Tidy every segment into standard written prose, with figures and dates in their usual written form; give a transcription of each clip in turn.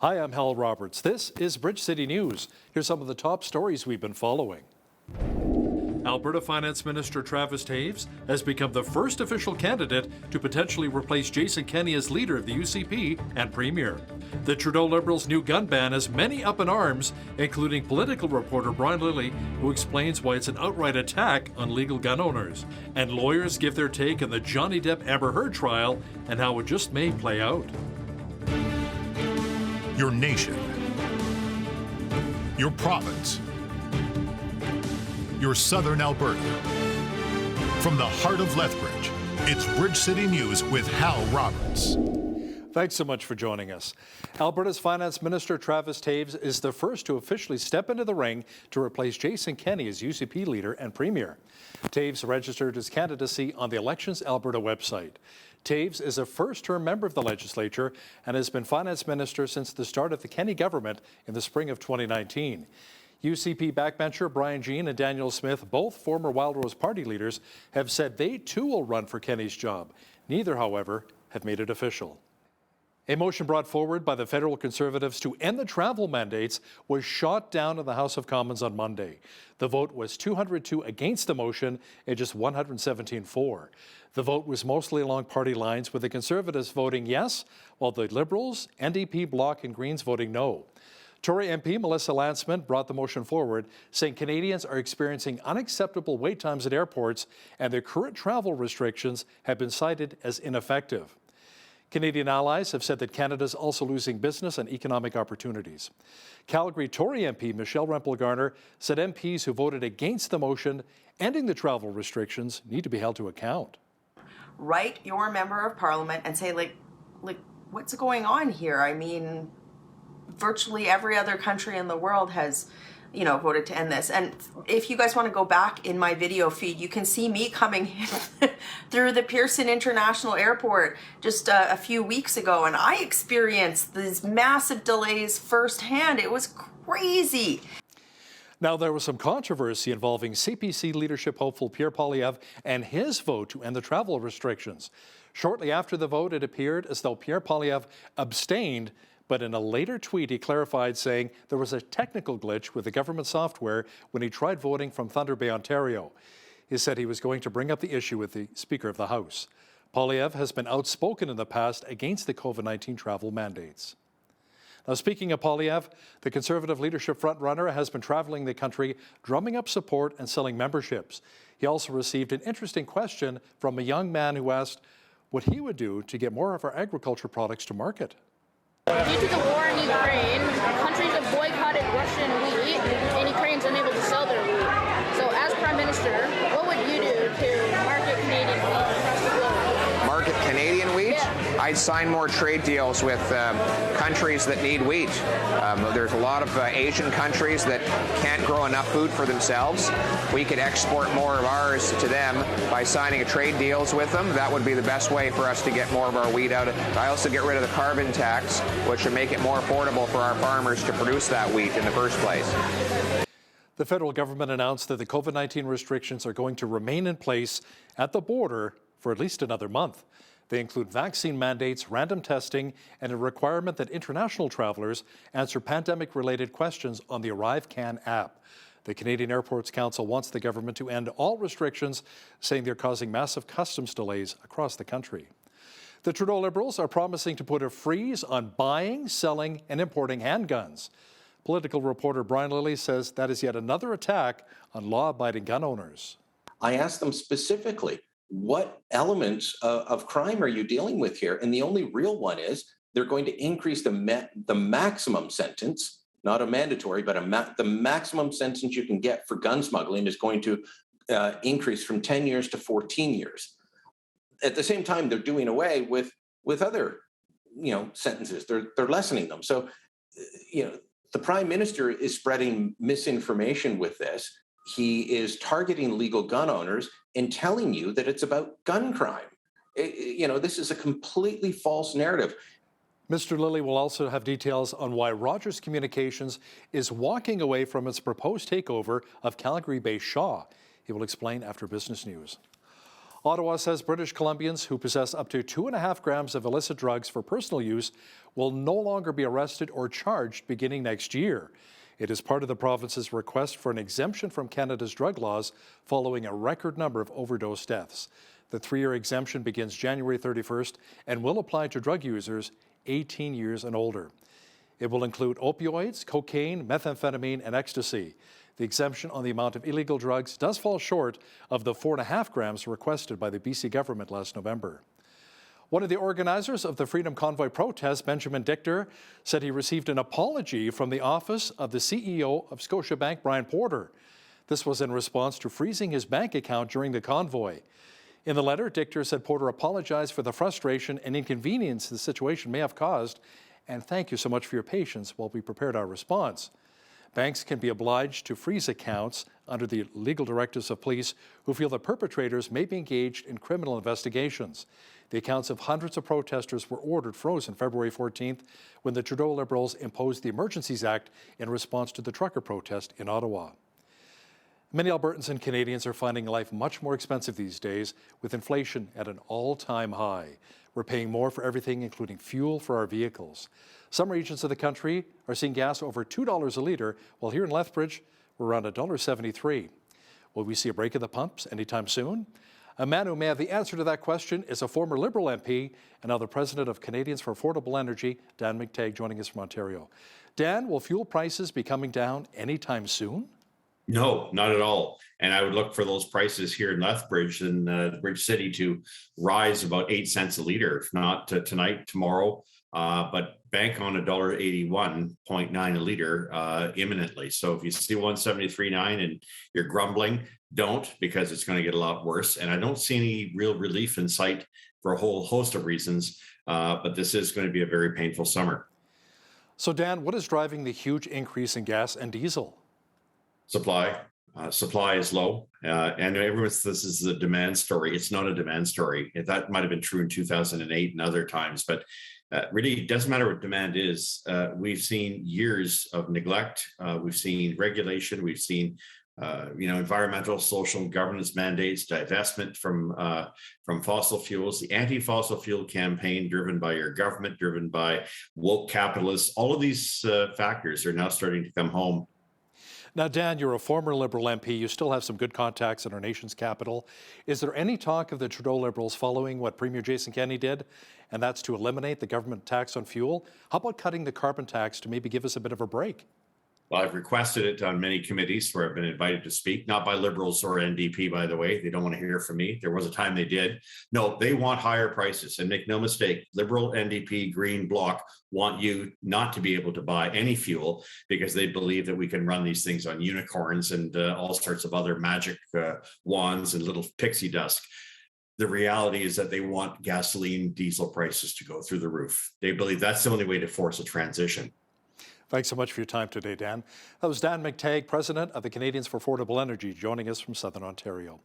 Hi, I'm Hal Roberts. This is Bridge City News. Here's some of the top stories we've been following. Alberta Finance Minister Travis Toews has become the first official candidate to potentially replace Jason Kenney as leader of the UCP and Premier. The Trudeau Liberals' new gun ban has many up in arms, including political reporter Brian Lilley, who explains why it's an outright attack on legal gun owners. And lawyers give their take on the Johnny Depp-Amber Heard trial and how it just may play out. Your nation, your province, your southern Alberta. From the heart of Lethbridge, it's Bridge City News with Hal Roberts. Thanks so much for joining us. Alberta's Finance Minister Travis Toews is the first to officially step into the ring to replace Jason Kenney as UCP leader and Premier. Toews registered his candidacy on the Elections Alberta website. Toews is a first-term member of the legislature and has been finance minister since the start of the Kenney government in the spring of 2019. UCP backbencher Brian Jean and Daniel Smith, both former Wildrose Party leaders, have said they too will run for Kenney's job. Neither, however, have made it official. A motion brought forward by the federal Conservatives to end the travel mandates was shot down in the House of Commons on Monday. The vote was 202 against the motion and just 117 for. The vote was mostly along party lines, with the Conservatives voting yes, while the Liberals, NDP, Bloc and Greens voting no. Tory MP Melissa Landsman brought the motion forward, saying Canadians are experiencing unacceptable wait times at airports and their current travel restrictions have been cited as ineffective. Canadian allies have said that Canada is also losing business and economic opportunities. Calgary Tory MP Michelle Rempel-Garner said MPs who voted against the motion ending the travel restrictions need to be held to account. Write your member of parliament and say, like, what's going on here? I mean, virtually every other country in the world has, voted to end this. And if you guys want to go back in my video feed, you can see me coming through the Pearson International Airport just a few weeks ago, and I experienced these massive delays firsthand. It was crazy. Now, there was some controversy involving CPC leadership hopeful Pierre Poilievre and his vote to end the travel restrictions. Shortly after the vote, it appeared as though Pierre Poilievre abstained, but in a later tweet, he clarified, saying there was a technical glitch with the government software when he tried voting from Thunder Bay, Ontario. He said he was going to bring up the issue with the Speaker of the House. Poilievre has been outspoken in the past against the COVID-19 travel mandates. Now, speaking of Poilievre, the Conservative leadership frontrunner has been traveling the country, drumming up support and selling memberships. He also received an interesting question from a young man who asked what he would do to get more of our agriculture products to market. Due to the war in Ukraine, countries have boycotted Russian wheat, and Ukraine's unable to sell their wheat. So as Prime Minister, what would you do to market Canadian wheat across the globe? Market Canadian wheat? Yeah. I'd sign more trade deals with countries that need wheat. There's a lot of Asian countries that can't grow enough food for themselves. We could export more of ours to them by signing trade deals with them. That would be the best way for us to get more of our wheat out. I also get rid of the carbon tax, which would make it more affordable for our farmers to produce that wheat in the first place. The federal government announced that the COVID-19 restrictions are going to remain in place at the border for at least another month. They include vaccine mandates, random testing, and a requirement that international travelers answer pandemic-related questions on the ArriveCan app. The Canadian Airports Council wants the government to end all restrictions, saying they're causing massive customs delays across the country. The Trudeau Liberals are promising to put a freeze on buying, selling, and importing handguns. Political reporter Brian Lilley says that is yet another attack on law-abiding gun owners. I asked them specifically, what elements of crime are you dealing with here? And the only real one is they're going to increase the maximum sentence, not a mandatory, but the maximum sentence you can get for gun smuggling is going to increase from 10 years to 14 years. At the same time, they're doing away with other, sentences. They're lessening them. So, the Prime Minister is spreading misinformation with this. He is targeting legal gun owners and telling you that it's about gun crime. This is a completely false narrative. Mr. Lilley will also have details on why Rogers Communications is walking away from its proposed takeover of Calgary-based Shaw. He will explain after Business News. Ottawa says British Columbians who possess up to 2.5 grams of illicit drugs for personal use will no longer be arrested or charged beginning next year. It is part of the province's request for an exemption from Canada's drug laws following a record number of overdose deaths. The 3-year exemption begins January 31st and will apply to drug users 18 years and older. It will include opioids, cocaine, methamphetamine, and ecstasy. The exemption on the amount of illegal drugs does fall short of the 4.5 grams requested by the BC government last November. One of the organizers of the Freedom Convoy protest, Benjamin Dichter, said he received an apology from the office of the CEO of Scotiabank, Brian Porter. This was in response to freezing his bank account during the convoy. In the letter, Dichter said Porter apologized for the frustration and inconvenience the situation may have caused, and thank you so much for your patience while we prepared our response. Banks can be obliged to freeze accounts under the legal directives of police who feel that perpetrators may be engaged in criminal investigations. The accounts of hundreds of protesters were ordered frozen February 14th when the Trudeau Liberals imposed the Emergencies Act in response to the trucker protest in Ottawa. Many Albertans and Canadians are finding life much more expensive these days, with inflation at an all-time high. We're paying more for everything, including fuel for our vehicles. Some regions of the country are seeing gas over $2 a litre, while here in Lethbridge, we're around $1.73. Will we see a break at the pumps anytime soon? A man who may have the answer to that question is a former Liberal MP and now the president of Canadians for Affordable Energy, Dan McTeague, joining us from Ontario. Dan, will fuel prices be coming down anytime soon? No, not at all. And I would look for those prices here in Lethbridge and the Bridge City to rise about 8 cents a litre, if not tonight, tomorrow. But bank on $1.81.9 a litre imminently. So if you see 173.9 and you're grumbling, don't, because it's going to get a lot worse. And I don't see any real relief in sight for a whole host of reasons. But this is going to be a very painful summer. So Dan, what is driving the huge increase in gas and diesel? Supply. Supply is low, and everyone says this is a demand story. It's not a demand story. That might have been true in 2008 and other times, but really it doesn't matter what demand is. We've seen years of neglect. We've seen regulation. We've seen environmental, social, and governance mandates, divestment from fossil fuels, the anti-fossil fuel campaign driven by your government, driven by woke capitalists. All of these factors are now starting to come home. Now, Dan, you're a former Liberal MP. You still have some good contacts in our nation's capital. Is there any talk of the Trudeau Liberals following what Premier Jason Kenney did, and that's to eliminate the government tax on fuel? How about cutting the carbon tax to maybe give us a bit of a break? Well, I've requested it on many committees where I've been invited to speak, not by Liberals or NDP, by the way. They don't want to hear from me. There was a time they did. No, they want higher prices. And make no mistake, Liberal, NDP, Green Bloc want you not to be able to buy any fuel because they believe that we can run these things on unicorns and all sorts of other magic wands and little pixie dust. The reality is that they want gasoline, diesel prices to go through the roof. They believe that's the only way to force a transition. Thanks so much for your time today, Dan. That was Dan McTeague, president of the Canadians for Affordable Energy, joining us from Southern Ontario.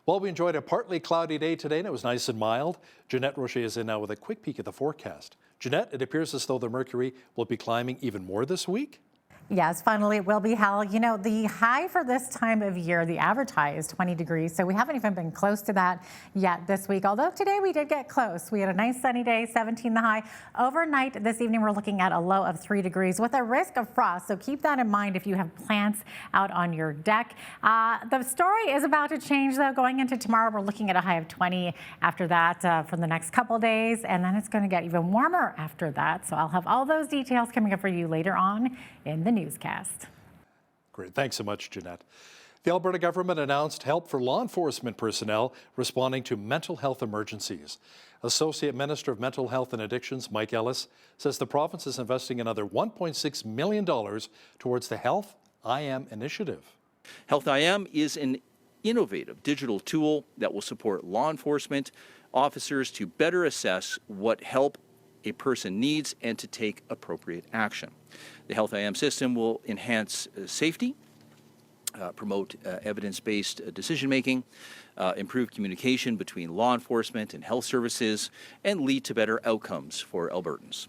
Well, we enjoyed a partly cloudy day today, and it was nice and mild. Jeanette Rocher is in now with a quick peek at the forecast. Jeanette, it appears as though the mercury will be climbing even more this week. Yes, finally it will be, Hal. You know, the high for this time of year, the average high is 20 degrees, so we haven't even been close to that yet this week, although today we did get close. We had a nice sunny day, 17 the high. Overnight this evening we're looking at a low of 3 degrees with a risk of frost, so keep that in mind if you have plants out on your deck. The story is about to change, though. Going into tomorrow, we're looking at a high of 20 after that for the next couple days, and then it's going to get even warmer after that. So I'll have all those details coming up for you later on in the newscast. Great. Thanks so much, Jeanette. The Alberta government announced help for law enforcement personnel responding to mental health emergencies. Associate Minister of Mental Health and Addictions, Mike Ellis, says the province is investing another $1.6 million towards the Health IM initiative. Health IM is an innovative digital tool that will support law enforcement officers to better assess what help a person needs and to take appropriate action. The Health IM system will enhance safety, promote evidence-based decision-making, improve communication between law enforcement and health services, and lead to better outcomes for Albertans.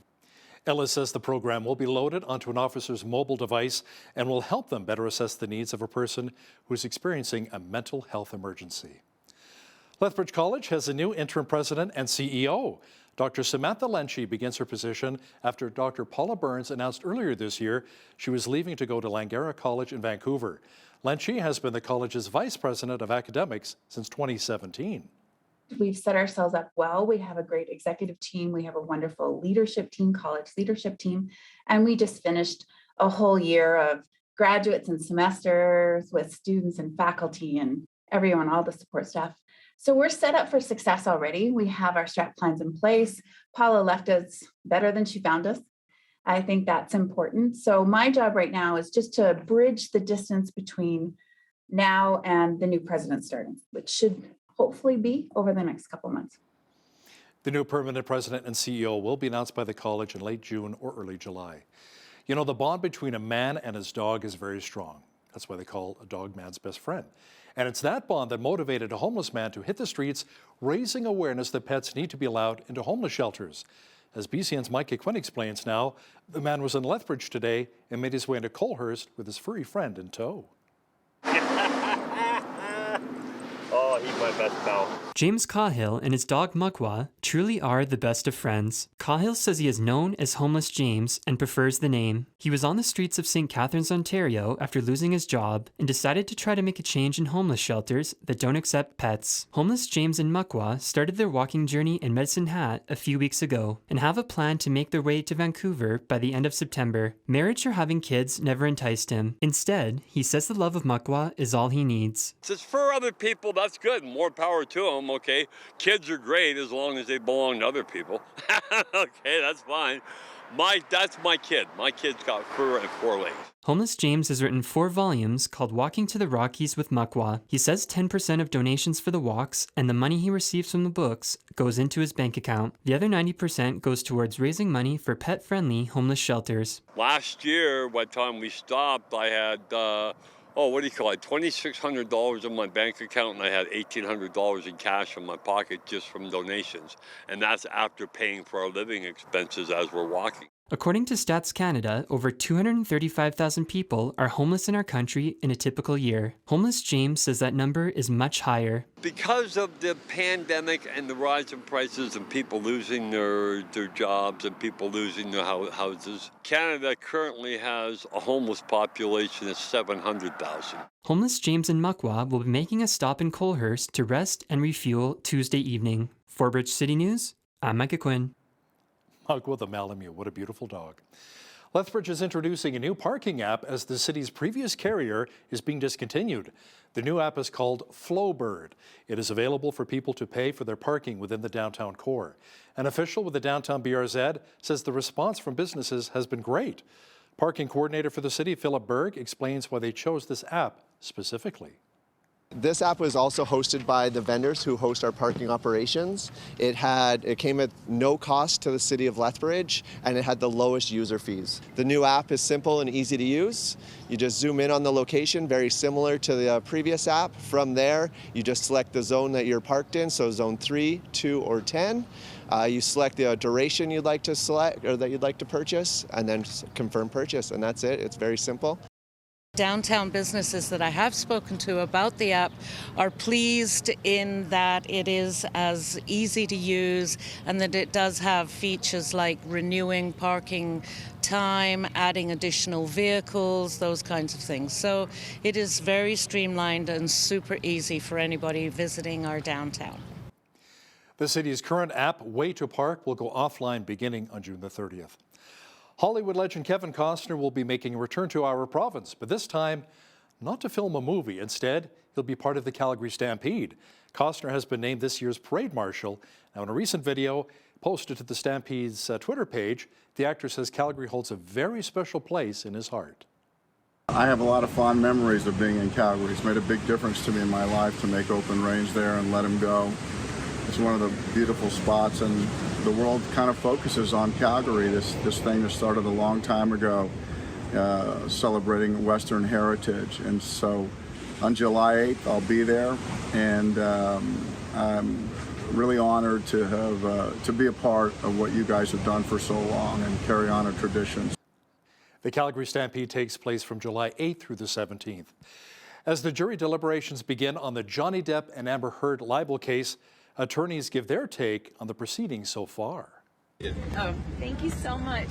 Ellis says the program will be loaded onto an officer's mobile device and will help them better assess the needs of a person who is experiencing a mental health emergency. Lethbridge College has a new interim president and CEO. Dr. Samantha Lenchi begins her position after Dr. Paula Burns announced earlier this year she was leaving to go to Langara College in Vancouver. Lenchi has been the college's vice president of academics since 2017. We've set ourselves up well. We have a great executive team. We have a wonderful leadership team, college leadership team. And we just finished a whole year of graduates and semesters with students and faculty and everyone, all the support staff. So we're set up for success already. We have our strat plans in place. Paula left us better than she found us. I think that's important. So my job right now is just to bridge the distance between now and the new president starting, which should hopefully be over the next couple months. The new permanent president and CEO will be announced by the college in late June or early July. You know, the bond between a man and his dog is very strong. That's why they call a dog man's best friend. And it's that bond that motivated a homeless man to hit the streets, raising awareness that pets need to be allowed into homeless shelters. As BCN's Mike Quinn explains now, the man was in Lethbridge today and made his way into Colehurst with his furry friend in tow. Oh, he's my best pal. James Cahill and his dog Mugwa truly are the best of friends. Cahill says he is known as Homeless James and prefers the name. He was on the streets of St. Catharines, Ontario after losing his job and decided to try to make a change in homeless shelters that don't accept pets. Homeless James and Mugwa started their walking journey in Medicine Hat a few weeks ago and have a plan to make their way to Vancouver by the end of September. Marriage or having kids never enticed him. Instead, he says the love of Mugwa is all he needs. It's for other people, that's good. More power to them, okay? Kids are great as long as they belong to other people. Okay, that's fine. That's my kid. My kid's got fur and 4 legs. Homeless James has written 4 volumes called Walking to the Rockies with Mugwa. He says 10% of donations for the walks and the money he receives from the books goes into his bank account. The other 90% goes towards raising money for pet-friendly homeless shelters. Last year, by the time we stopped, I had, $2,600 in my bank account, and I had $1,800 in cash in my pocket just from donations. And that's after paying for our living expenses as we're walking. According to Stats Canada, over 235,000 people are homeless in our country in a typical year. Homeless James says that number is much higher. Because of the pandemic and the rise in prices and people losing their jobs and people losing their houses, Canada currently has a homeless population of 700,000. Homeless James and Mugwa will be making a stop in Colehurst to rest and refuel Tuesday evening. For Bridge City News, I'm Mike Quinn. Mugwa the Malamute, what a beautiful dog. Lethbridge is introducing a new parking app as the city's previous carrier is being discontinued. The new app is called Flowbird. It is available for people to pay for their parking within the downtown core. An official with the downtown BRZ says the response from businesses has been great. Parking coordinator for the city, Philip Berg, explains why they chose this app specifically. This app was also hosted by the vendors who host our parking operations. It came at no cost to the city of Lethbridge, and it had the lowest user fees. The new app is simple and easy to use. You just zoom in on the location, very similar to the previous app. From there, you just select the zone that you're parked in, so zone 3, 2, or 10. You select the duration you'd like to select or that you'd like to purchase, and then confirm purchase, and that's it. It's very simple. Downtown businesses that I have spoken to about the app are pleased in that it is as easy to use and that it does have features like renewing parking time, adding additional vehicles, those kinds of things. So it is very streamlined and super easy for anybody visiting our downtown. The city's current app, Way to Park, will go offline beginning on June the 30th. Hollywood legend Kevin Costner will be making a return to our province, but this time not to film a movie. Instead, he'll be part of the Calgary Stampede. Costner has been named this year's parade marshal. Now, in a recent video posted to the Stampede's Twitter page, the actor says Calgary holds a very special place in his heart. I have a lot of fond memories of being in Calgary. It's made a big difference to me in my life to make open range there and let him go. It's one of the beautiful spots, and the world kind of focuses on Calgary, this thing that started a long time ago, celebrating Western heritage. And so on July 8th, I'll be there, and I'm really honored to be a part of what you guys have done for so long and carry on a tradition. The Calgary Stampede takes place from July 8th through the 17th. As the jury deliberations begin on the Johnny Depp and Amber Heard libel case, attorneys give their take on the proceedings so far. Oh, thank you so much.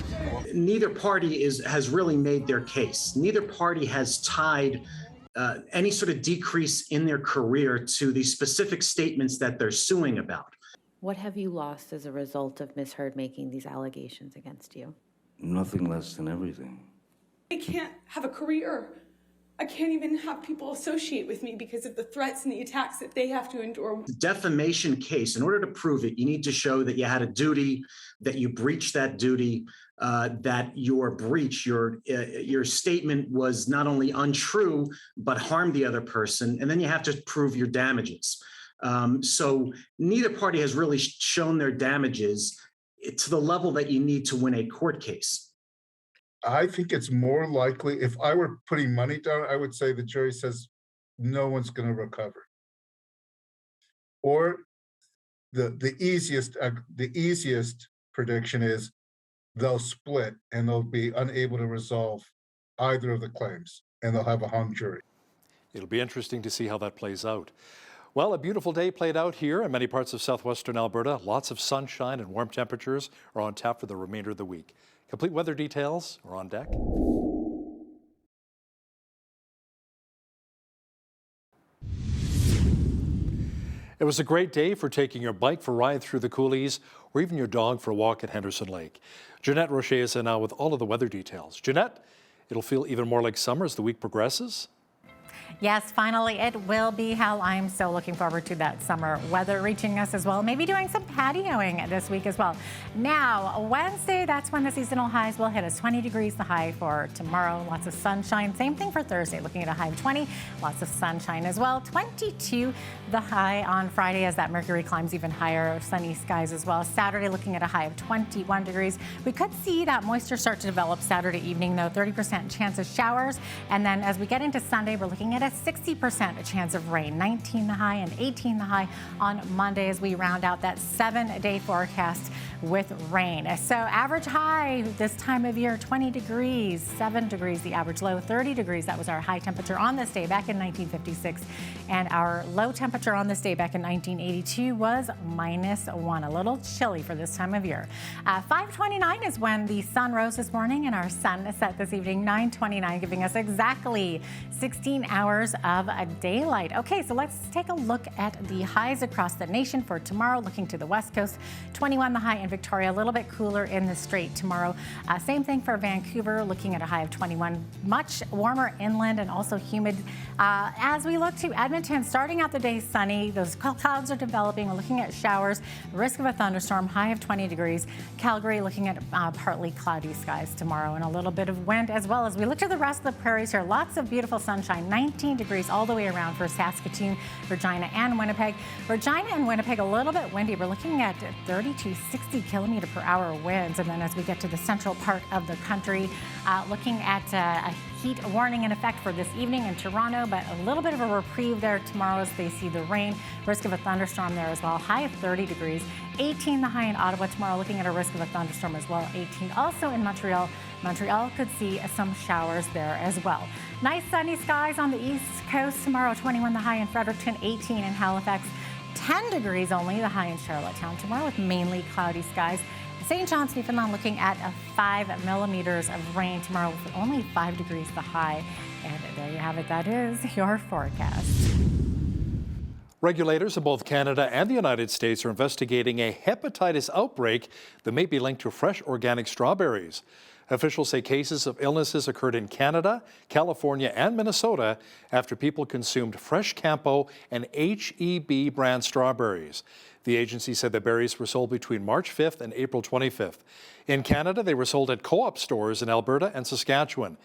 Neither party has really made their case. Neither party has tied any sort of decrease in their career to the specific statements that they're suing about. What have you lost as a result of Ms. Heard making these allegations against you? Nothing less than everything. I can't have a career. I can't even have people associate with me because of the threats and the attacks that they have to endure. The defamation case, in order to prove it, you need to show that you had a duty, that you breached that duty, that your statement was not only untrue, but harmed the other person. And then you have to prove your damages. So neither party has really shown their damages to the level that you need to win a court case. I think it's more likely, if I were putting money down, I would say the jury says no one's going to recover. Or the easiest prediction is they'll split and they'll be unable to resolve either of the claims, and they'll have a hung jury. It'll be interesting to see how that plays out. Well, a beautiful day played out here in many parts of southwestern Alberta. Lots of sunshine and warm temperatures are on tap for the remainder of the week. Complete weather details are on deck. It was a great day for taking your bike for a ride through the coulees or even your dog for a walk at Henderson Lake. Jeanette Rocher is in now with all of the weather details. Jeanette, it'll feel even more like summer as the week progresses. Yes, finally it will be, Hal. I'm so looking forward to that summer weather reaching us as well. Maybe doing some patioing this week as well. Now, Wednesday, that's when the seasonal highs will hit us. 20 degrees the high for tomorrow. Lots of sunshine. Same thing for Thursday, looking at a high of 20. Lots of sunshine as well. 22 the high on Friday as that mercury climbs even higher. Sunny skies as well. Saturday, looking at a high of 21 degrees. We could see that moisture start to develop Saturday evening, though. 30% chance of showers. And then as we get into Sunday, we're looking at a 60% chance of rain, 19 the high and 18 the high on Monday as we round out that 7-day forecast with rain. So average high this time of year, 20 degrees, 7 degrees the average low, 30 degrees. That was our high temperature on this day back in 1956. And our low temperature on this day back in 1982 was -1, a little chilly for this time of year. 5:29 is when the sun rose this morning and our sun set this evening, 9:29, giving us exactly 16 hours of daylight. Okay, so let's take a look at the highs across the nation for tomorrow. Looking to the west coast, 21 the high in Victoria, a little bit cooler in the Strait tomorrow. Same thing for Vancouver, looking at a high of 21, much warmer inland and also humid. As we look to Edmonton, starting out the day sunny, those clouds are developing. We're looking at showers, risk of a thunderstorm, high of 20 degrees. Calgary looking at partly cloudy skies tomorrow and a little bit of wind as well. As we look to the rest of the prairies here, lots of beautiful sunshine, 19 degrees all the way around for Saskatoon, Regina, and Winnipeg. Regina and Winnipeg, a little bit windy. We're looking at 30 to 60 kilometer per hour winds. And then as we get to the central part of the country, looking at a heat warning in effect for this evening in Toronto, but a little bit of a reprieve there tomorrow as they see the rain. Risk of a thunderstorm there as well. High of 30 degrees. 18 the high in Ottawa tomorrow, looking at a risk of a thunderstorm as well. 18 also in Montreal. Montreal could see some showers there as well. Nice sunny skies on the east coast tomorrow. 21 the high in Fredericton, 18 in Halifax. 10 degrees only the high in Charlottetown tomorrow with mainly cloudy skies. St. John's, Newfoundland looking at 5 millimeters of rain tomorrow with only 5 degrees the high. And there you have it. That is your forecast. Regulators in both Canada and the United States are investigating a hepatitis outbreak that may be linked to fresh organic strawberries. Officials say cases of illnesses occurred in Canada, California, and Minnesota after people consumed fresh Campo and HEB brand strawberries. The agency said the berries were sold between March 5th and April 25th. In Canada, they were sold at co-op stores in Alberta and Saskatchewan.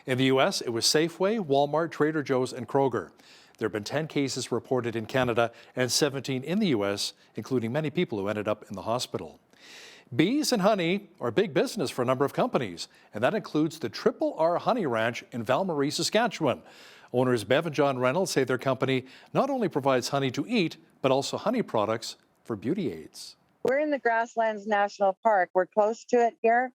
In the U.S., it was Safeway, Walmart, Trader Joe's, and Kroger. There have been 10 cases reported in Canada and 17 in the U.S., including many people who ended up in the hospital. Bees and honey are big business for a number of companies, and that includes the Triple R Honey Ranch in Val-Marie, Saskatchewan. Owners Bev and John Reynolds say their company not only provides honey to eat, but also honey products for beauty aids. We're in the Grasslands National Park. We're close to it here.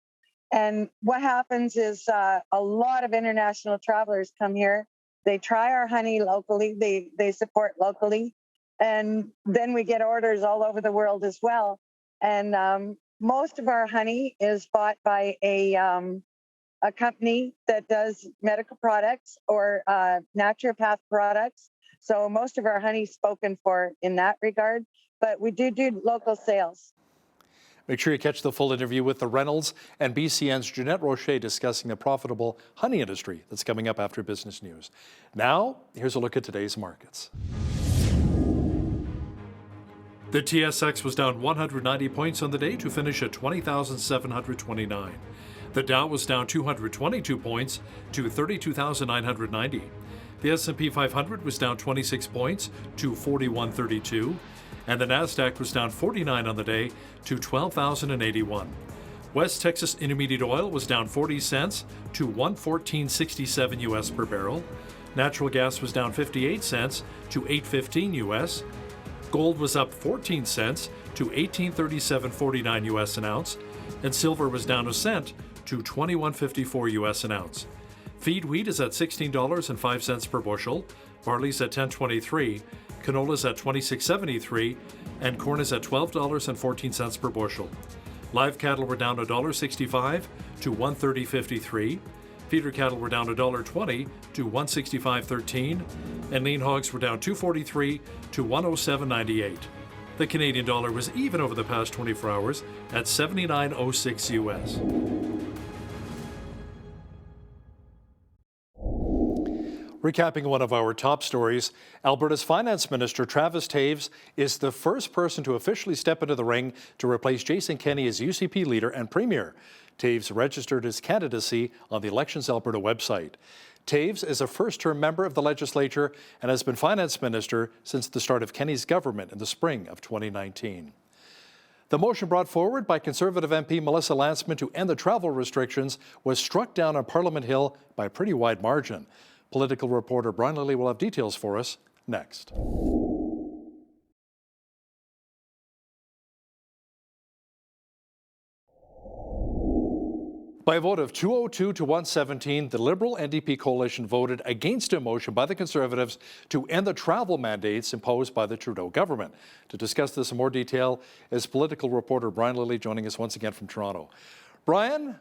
And what happens is a lot of international travelers come here. They try our honey locally. They support locally. And then we get orders all over the world as well. And most of our honey is bought by a company that does medical products or naturopath products. So most of our honey is spoken for in that regard. But we do local sales. Make sure you catch the full interview with the Reynolds and BCN's Jeanette Rocher discussing the profitable honey industry that's coming up after business news. Now, here's a look at today's markets. The TSX was down 190 points on the day to finish at 20,729. The Dow was down 222 points to 32,990. The S&P 500 was down 26 points to 4132. And the Nasdaq was down 49 on the day to 12,081. West Texas Intermediate Oil was down 40 cents to $114.67 US per barrel. Natural gas was down 58 cents to $8.15 US. Gold was up 14 cents to $18.3749 US an ounce, and silver was down a cent to $21.54 US an ounce. Feed wheat is at $16.05 per bushel. Barley's at $10.23. Canola's at $26.73, and corn is at $12.14 per bushel. Live cattle were down $1.65 to $130.53. Feeder cattle were down $1.20 to $165.13, and lean hogs were down $2.43 to $107.98. The Canadian dollar was even over the past 24 hours at 79.06 US. Recapping one of our top stories, Alberta's Finance Minister Travis Toews is the first person to officially step into the ring to replace Jason Kenney as UCP leader and premier. Toews registered his candidacy on the Elections Alberta website. Toews is a first-term member of the legislature and has been finance minister since the start of Kenney's government in the spring of 2019. The motion brought forward by Conservative MP Melissa Lantsman to end the travel restrictions was struck down on Parliament Hill by a pretty wide margin. Political reporter Brian Lilly will have details for us next. By a vote of 202 to 117, the Liberal NDP coalition voted against a motion by the Conservatives to end the travel mandates imposed by the Trudeau government. To discuss this in more detail is political reporter Brian Lilly joining us once again from Toronto. Brian,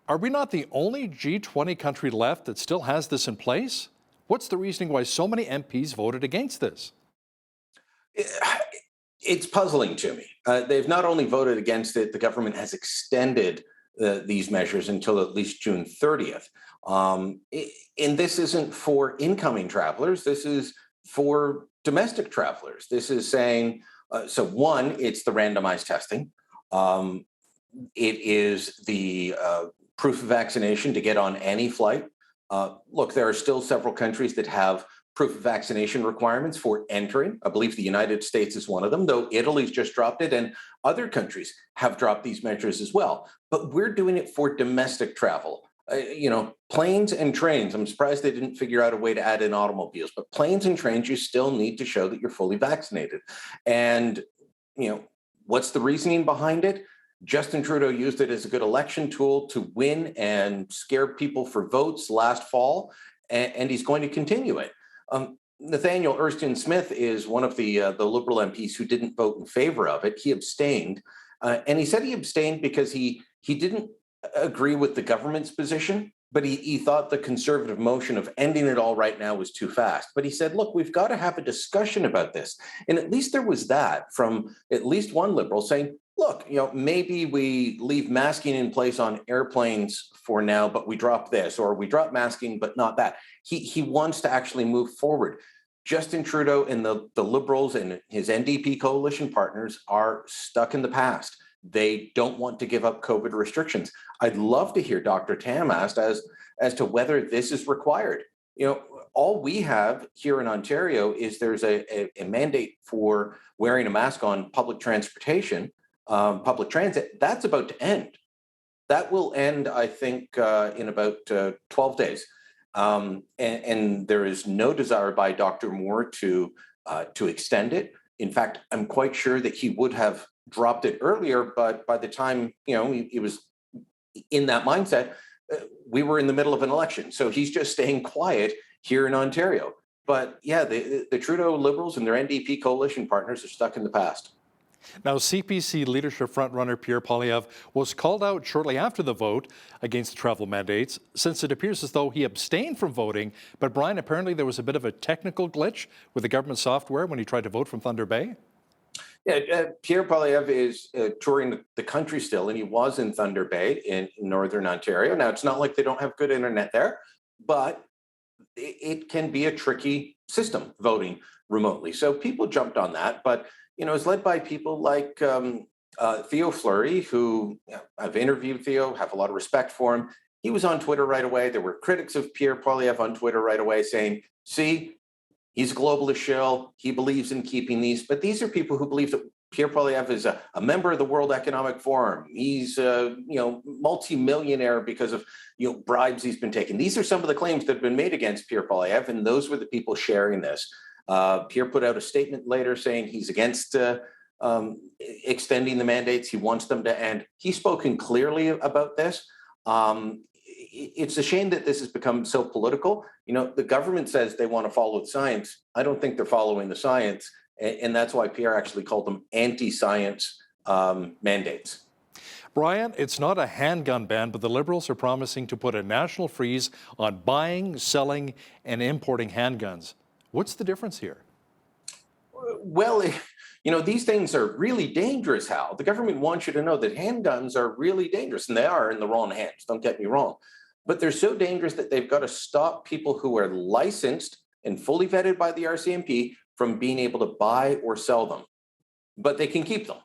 are we not the only G20 country left that still has this in place? What's the reasoning why so many MPs voted against this? It's puzzling to me. They've not only voted against it, the government has extended these measures until at least June 30th. And this isn't for incoming travelers. This is for domestic travelers. This is saying, so one, it's the randomized testing. It is the proof of vaccination to get on any flight. Look, there are still several countries that have proof of vaccination requirements for entering. I believe the United States is one of them, though Italy's just dropped it, and other countries have dropped these measures as well. But we're doing it for domestic travel. Planes and trains. I'm surprised they didn't figure out a way to add in automobiles, but planes and trains, you still need to show that you're fully vaccinated. And, what's the reasoning behind it? Justin Trudeau used it as a good election tool to win and scare people for votes last fall, and he's going to continue it. Nathaniel Erskine Smith is one of the Liberal MPs who didn't vote in favor of it. He abstained, and he said he abstained because he didn't agree with the government's position, but he thought the Conservative motion of ending it all right now was too fast. But he said, look, we've got to have a discussion about this. And at least there was that from at least one Liberal saying, look, maybe we leave masking in place on airplanes for now, but we drop this, or we drop masking, but not that. He wants to actually move forward. Justin Trudeau and the Liberals and his NDP coalition partners are stuck in the past. They don't want to give up COVID restrictions. I'd love to hear Dr. Tam asked as to whether this is required. All we have here in Ontario is there's a mandate for wearing a mask on public transportation. Public transit, that's about to end. That will end, I think, in about 12 days. And there is no desire by Dr. Moore to extend it. In fact, I'm quite sure that he would have dropped it earlier, but by the time, he was in that mindset, we were in the middle of an election. So he's just staying quiet. here in Ontario. But yeah, the Trudeau Liberals and their NDP coalition partners are stuck in the past. Now, CPC leadership frontrunner Pierre Poilievre was called out shortly after the vote against the travel mandates, since it appears as though he abstained from voting. But Brian, apparently there was a bit of a technical glitch with the government software when he tried to vote from Thunder Bay. Yeah, Pierre Poilievre is touring the country still, and he was in Thunder Bay in Northern Ontario. Now, it's not like they don't have good internet there, but it can be a tricky system, voting remotely. So people jumped on that, but it's led by people like Theo Fleury, who I've interviewed Theo, have a lot of respect for him. He was on Twitter right away. There were critics of Pierre Poilievre on Twitter right away saying, see, he's a globalist shill. He believes in keeping these. But these are people who believe that Pierre Poilievre is a member of the World Economic Forum. He's multi-millionaire because of bribes he's been taking. These are some of the claims that have been made against Pierre Poilievre, and those were the people sharing this. Pierre put out a statement later saying he's against extending the mandates. He wants them to end. He's spoken clearly about this. It's a shame that this has become so political. The government says they want to follow the science. I don't think they're following the science. And that's why Pierre actually called them anti-science mandates. Brian, it's not a handgun ban, but the Liberals are promising to put a national freeze on buying, selling, and importing handguns. What's the difference here? Well, these things are really dangerous, Hal. The government wants you to know that handguns are really dangerous, and they are in the wrong hands, don't get me wrong. But they're so dangerous that they've got to stop people who are licensed and fully vetted by the RCMP from being able to buy or sell them. But they can keep them.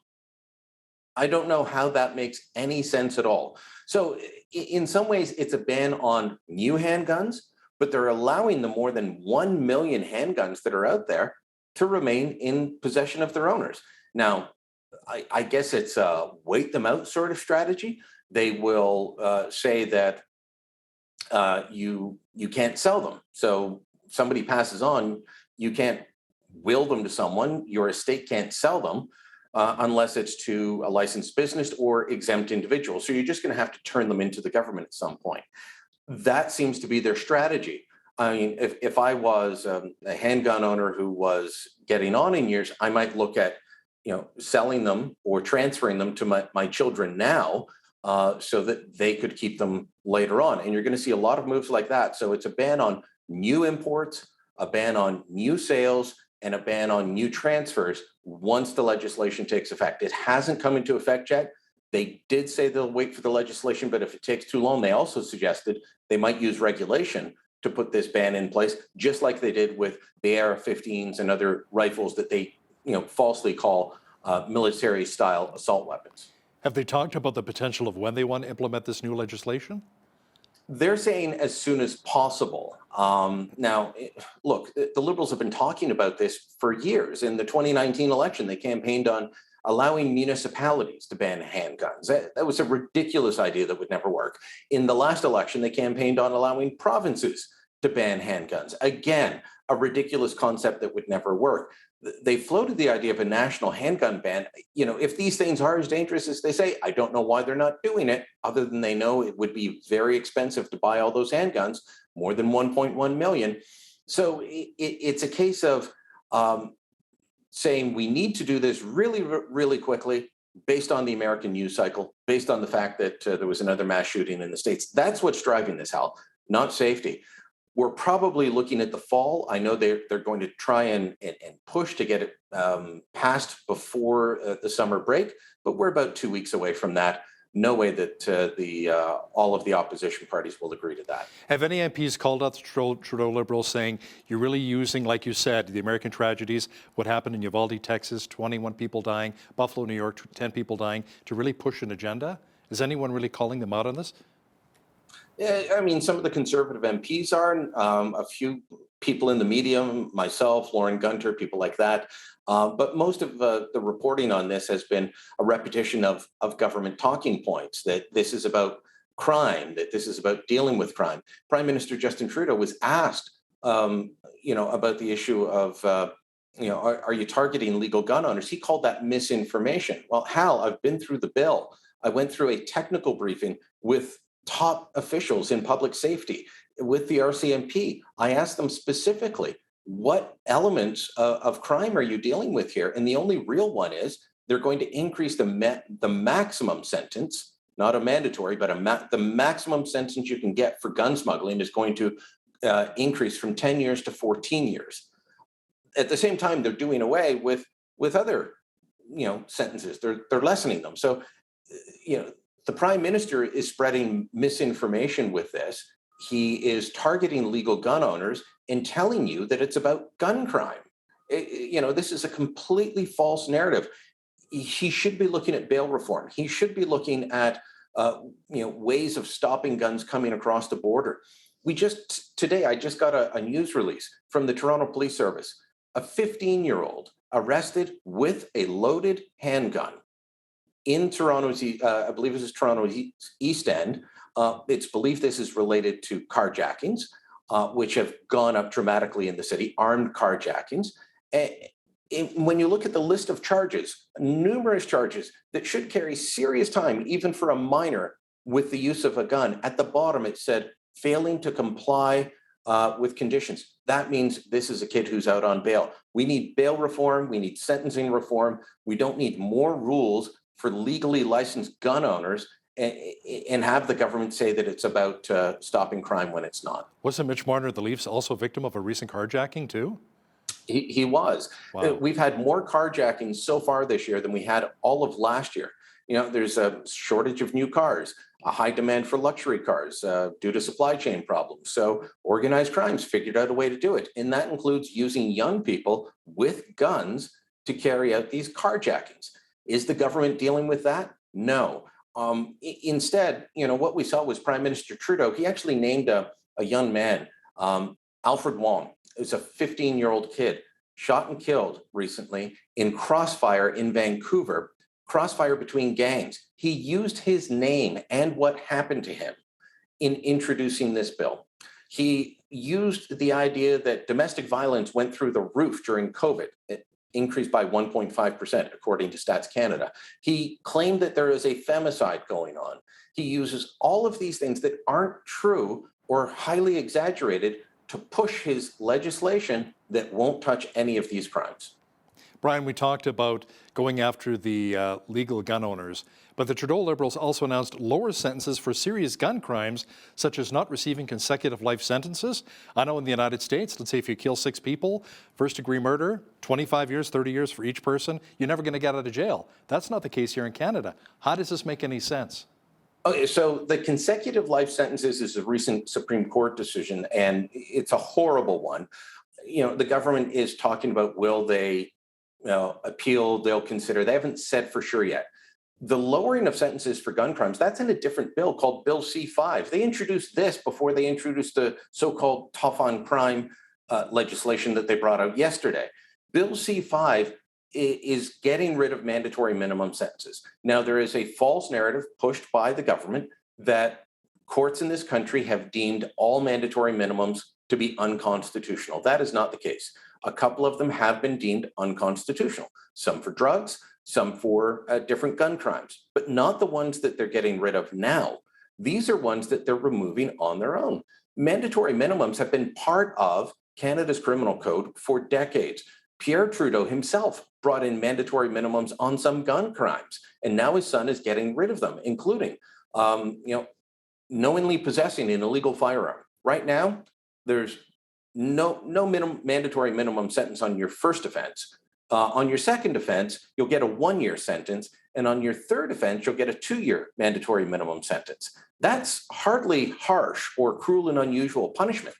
I don't know how that makes any sense at all. So in some ways, it's a ban on new handguns, but they're allowing the more than 1 million handguns that are out there to remain in possession of their owners. Now, I guess it's a wait them out sort of strategy. They will say that you can't sell them. So somebody passes on, you can't will them to someone. Your estate can't sell them unless it's to a licensed business or exempt individual. So you're just going to have to turn them into the government at some point. That seems to be their strategy. I mean, if I was a handgun owner who was getting on in years, I might look at, selling them or transferring them to my children now so that they could keep them later on. And you're going to see a lot of moves like that. So it's a ban on new imports, a ban on new sales, and a ban on new transfers once the legislation takes effect. It hasn't come into effect yet. They did say they'll wait for the legislation, but if it takes too long, they also suggested they might use regulation to put this ban in place, just like they did with the AR-15s and other rifles that they, falsely call military-style assault weapons. Have they talked about the potential of when they want to implement this new legislation? They're saying as soon as possible. Now, look, the Liberals have been talking about this for years. In the 2019 election, they campaigned on allowing municipalities to ban handguns. That was a ridiculous idea that would never work. In the last election, they campaigned on allowing provinces to ban handguns. Again, a ridiculous concept that would never work. They floated the idea of a national handgun ban. If these things are as dangerous as they say, I don't know why they're not doing it, other than they know it would be very expensive to buy all those handguns, more than 1.1 million. So it's a case of saying we need to do this really, really quickly based on the American news cycle, based on the fact that there was another mass shooting in the States. That's what's driving this, Hal, not safety. We're probably looking at the fall. I know they're going to try and push to get it passed before the summer break, but we're about 2 weeks away from that. No way that all of the opposition parties will agree to that. Have any MPs called out the Trudeau Liberals saying you're really using, like you said, the American tragedies, what happened in Uvalde, Texas, 21 people dying, Buffalo, New York, 10 people dying, to really push an agenda? Is anyone really calling them out on this? Yeah, I mean, some of the Conservative MPs are, a few people in the media, myself, Lauren Gunter, people like that. But most of the reporting on this has been a repetition of government talking points, that this is about crime, that this is about dealing with crime. Prime Minister Justin Trudeau was asked, about the issue of, are you targeting legal gun owners? He called that misinformation. Well, Hal, I've been through the bill. I went through a technical briefing with top officials in public safety with the RCMP. I asked them specifically, what elements of crime are you dealing with here? And the only real one is they're going to increase the maximum sentence, not a mandatory, but the maximum sentence you can get for gun smuggling is going to increase from 10 years to 14 years. At the same time, they're doing away with other, sentences. They're lessening them. So, the prime minister is spreading misinformation with this. He is targeting legal gun owners and telling you that it's about gun crime. This is a completely false narrative. He should be looking at bail reform. He should be looking at ways of stopping guns coming across the border. Today, I just got a news release from the Toronto Police Service. A 15-year-old arrested with a loaded handgun in Toronto's, I believe this is Toronto's East End. It's believed this is related to carjackings, which have gone up dramatically in the city, armed carjackings. When you look at the list of charges, numerous charges that should carry serious time, even for a minor with the use of a gun, at the bottom it said, failing to comply with conditions. That means this is a kid who's out on bail. We need bail reform. We need sentencing reform. We don't need more rules for legally licensed gun owners and have the government say that it's about stopping crime when it's not. Wasn't Mitch Marner of the Leafs also a victim of a recent carjacking too? He was. Wow. We've had more carjackings so far this year than we had all of last year. There's a shortage of new cars, a high demand for luxury cars due to supply chain problems. So organized crime's figured out a way to do it. And that includes using young people with guns to carry out these carjackings. Is the government dealing with that? No. Instead, what we saw was Prime Minister Trudeau. He actually named a young man, Alfred Wong. It was a 15-year-old kid shot and killed recently in crossfire in Vancouver, crossfire between gangs. He used his name and what happened to him in introducing this bill. He used the idea that domestic violence went through the roof during COVID. It increased by 1.5%, according to Stats Canada. He claimed that there is a femicide going on. He uses all of these things that aren't true or highly exaggerated to push his legislation that won't touch any of these crimes. Brian, we talked about going after the legal gun owners, but the Trudeau Liberals also announced lower sentences for serious gun crimes, such as not receiving consecutive life sentences. I know in the United States, let's say if you kill 6 people, first-degree murder, 25 years, 30 years for each person, you're never going to get out of jail. That's not the case here in Canada. How does this make any sense? Okay, so the consecutive life sentences is a recent Supreme Court decision, and it's a horrible one. The government is talking about will they appeal, they'll consider. They haven't said for sure yet. The lowering of sentences for gun crimes, that's in a different bill called Bill C-5. They introduced this before they introduced the so-called tough on crime legislation that they brought out yesterday. Bill C-5 is getting rid of mandatory minimum sentences. Now, there is a false narrative pushed by the government that courts in this country have deemed all mandatory minimums to be unconstitutional. That is not the case. A couple of them have been deemed unconstitutional, some for drugs, some for different gun crimes, but not the ones that they're getting rid of now. These are ones that they're removing on their own. Mandatory minimums have been part of Canada's criminal code for decades. Pierre Trudeau himself brought in mandatory minimums on some gun crimes, and now his son is getting rid of them, including, knowingly possessing an illegal firearm. Right now, there's no mandatory minimum sentence on your first offense. On your second offense, you'll get a 1-year sentence, and on your third offense, you'll get a 2-year mandatory minimum sentence. That's hardly harsh or cruel and unusual punishment,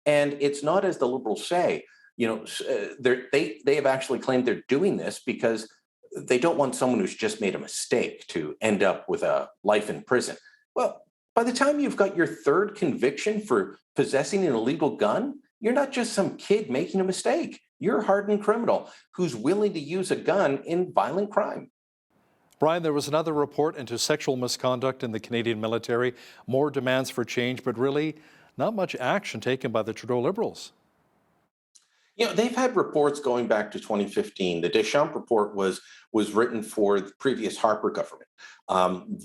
and it's not as the Liberals say. They have actually claimed they're doing this because they don't want someone who's just made a mistake to end up with a life in prison. Well, by the time you've got your third conviction for possessing an illegal gun, you're not just some kid making a mistake. You're a hardened criminal who's willing to use a gun in violent crime. Brian, there was another report into sexual misconduct in the Canadian military, more demands for change, but really not much action taken by the Trudeau Liberals. They've had reports going back to 2015. The Deschamps report was written for the previous Harper government.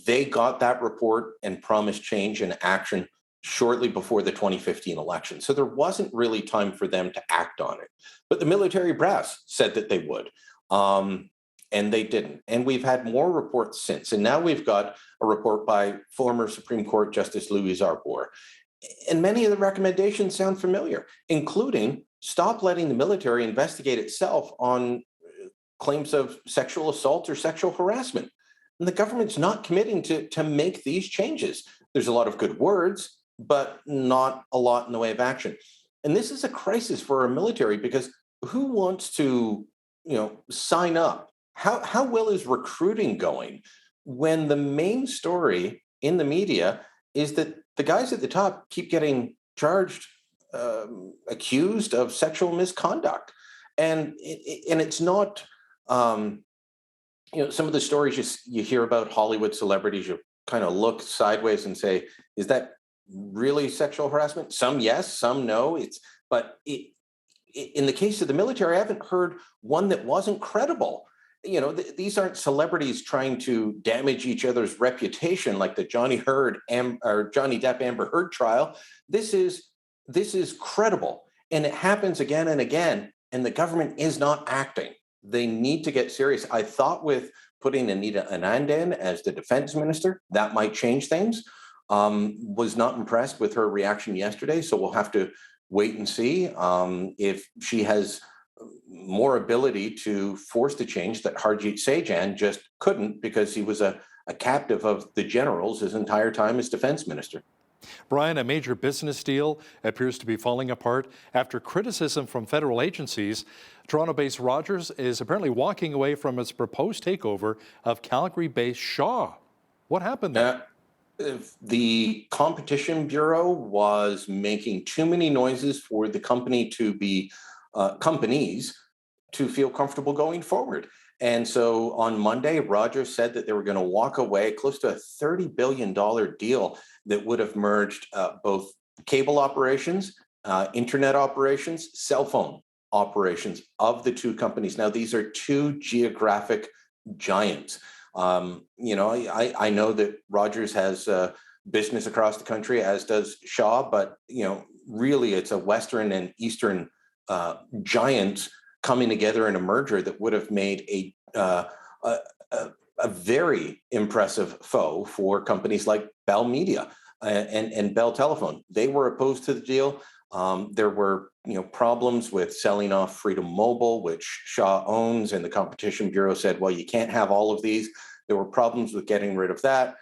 They got that report and promised change and action shortly before the 2015 election. So there wasn't really time for them to act on it. But the military brass said that they would. And they didn't. And we've had more reports since. And now we've got a report by former Supreme Court Justice Louise Arbour. And many of the recommendations sound familiar, including stop letting the military investigate itself on claims of sexual assault or sexual harassment. And the government's not committing to make these changes. There's a lot of good words, but not a lot in the way of action. And this is a crisis for our military because who wants to, sign up? How well is recruiting going when the main story in the media is that the guys at the top keep getting charged, accused of sexual misconduct, and it's not, some of the stories you hear about Hollywood celebrities, you kind of look sideways and say, is that really sexual harassment? Some yes, some no. In the case of the military, I haven't heard one that wasn't credible. These aren't celebrities trying to damage each other's reputation like the Johnny Depp Amber Heard trial. This is credible, and it happens again and again, and the government is not acting. They need to get serious. I thought with putting Anita Anand in as the defense minister, that might change things. Was not impressed with her reaction yesterday, so we'll have to wait and see if she has more ability to force the change that Harjit Sajjan just couldn't because he was a captive of the generals his entire time as defense minister. Brian, a major business deal appears to be falling apart after criticism from federal agencies. Toronto-based Rogers is apparently walking away from its proposed takeover of Calgary-based Shaw. What happened there? The Competition Bureau was making too many noises for the company to be companies to feel comfortable going forward. And so on Monday, Rogers said that they were going to walk away close to a $30 billion deal that would have merged both cable operations, internet operations, cell phone operations of the two companies. Now, these are two geographic giants. I know that Rogers has business across the country, as does Shaw, but really it's a Western and Eastern giants coming together in a merger that would have made a very impressive foe for companies like Bell Media and Bell Telephone. They were opposed to the deal. There were problems with selling off Freedom Mobile, which Shaw owns, and the Competition Bureau said, well, you can't have all of these. There were problems with getting rid of that.